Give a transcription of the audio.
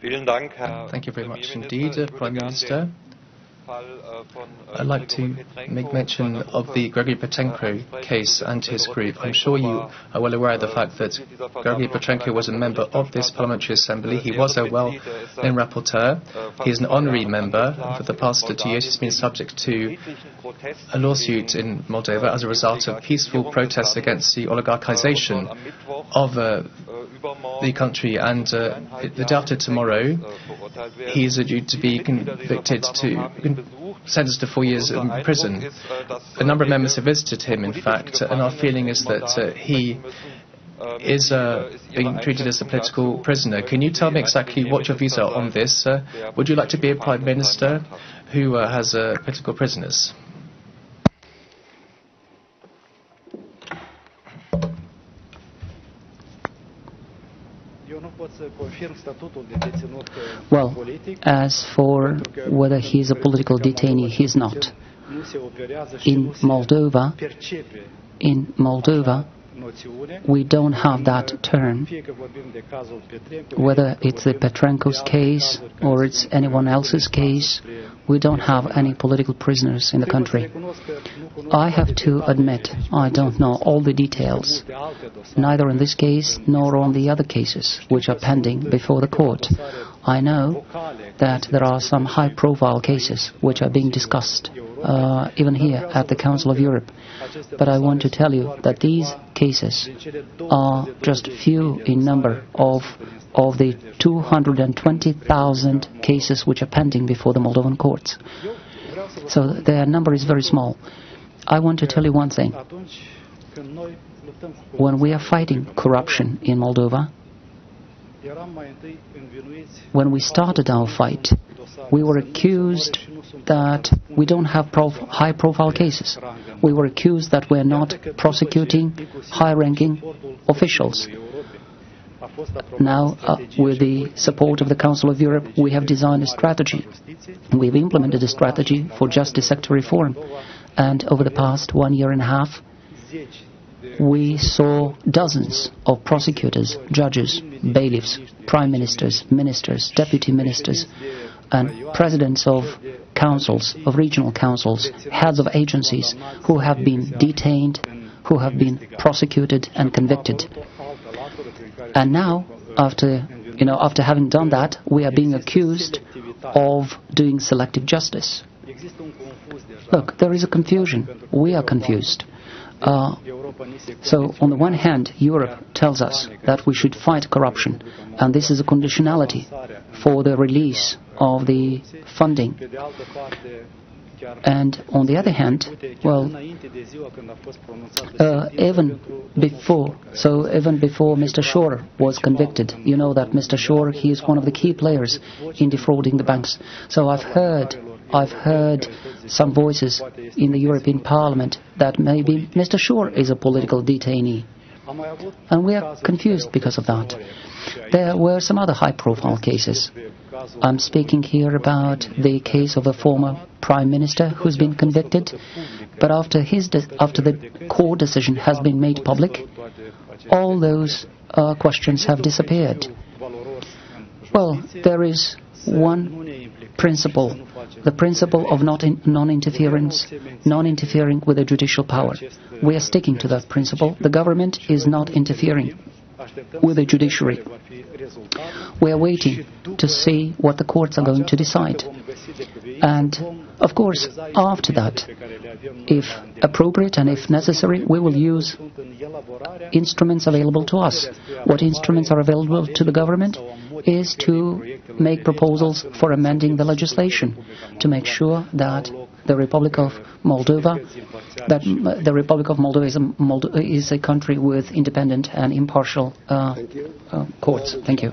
Thank you very much indeed, Prime Minister. I'd like to make mention of the Gregory Petrenko case and his group. I'm sure you are well aware of the fact that Gregory Petrenko was a member of this Parliamentary Assembly. He was a well-known rapporteur. He is an honorary member. For the past 2 years, he's been subject to a lawsuit in Moldova as a result of peaceful protests against the oligarchization of the country. And the day after tomorrow, he is due to be sentenced to 4 years in prison. A number of members have visited him, in fact, and our feeling is that he is being treated as a political prisoner. Can you tell me exactly what your views are on this? Would you like to be a Prime Minister who has political prisoners? Well, as for whether he is a political detainee, he is not. In Moldova, we don't have that term. Whether it's the Petrenko's case or it's anyone else's case, we don't have any political prisoners in the country. I have to admit, I don't know all the details, neither in this case nor on the other cases which are pending before the court. I know that there are some high-profile cases which are being discussed, even here at the Council of Europe. But I want to tell you that these cases are just few in number of the 220,000 cases which are pending before the Moldovan courts. So their number is very small. I want to tell you one thing. When we are fighting corruption in Moldova, when we started our fight, we were accused that we don't have high-profile cases. We were accused that we're not prosecuting high-ranking officials. Now, with the support of the Council of Europe, we have designed a strategy. We've implemented a strategy for justice sector reform. And over the past 1 year and a half, we saw dozens of prosecutors, judges, bailiffs, prime ministers, ministers, deputy ministers, and presidents of councils, of regional councils, heads of agencies who have been detained, who have been prosecuted and convicted. And now, after having done that, we are being accused of doing selective justice. Look, there is a confusion. We are confused. So, on the one hand, Europe tells us that we should fight corruption, and this is a conditionality for the release of the funding. And on the other hand, well, even before Mr. Shore was convicted, you know that Mr. Shore, he is one of the key players in defrauding the banks. So I've heard some voices in the European Parliament that maybe Mr. Shore is a political detainee. And we are confused because of that. There were some other high-profile cases. I'm speaking here about the case of a former Prime Minister who's been convicted, but after the court decision has been made public, all those questions have disappeared. Well, there is one principle, the principle of non-interference, non-interfering with the judicial power. We are sticking to that principle. The government is not interfering with the judiciary. We are waiting to see what the courts are going to decide. And, of course, after that, if appropriate and if necessary, we will use instruments available to us. What instruments are available to the government is to make proposals for amending the legislation, to make sure that the Republic of Moldova is a country with independent and impartial courts. Thank you.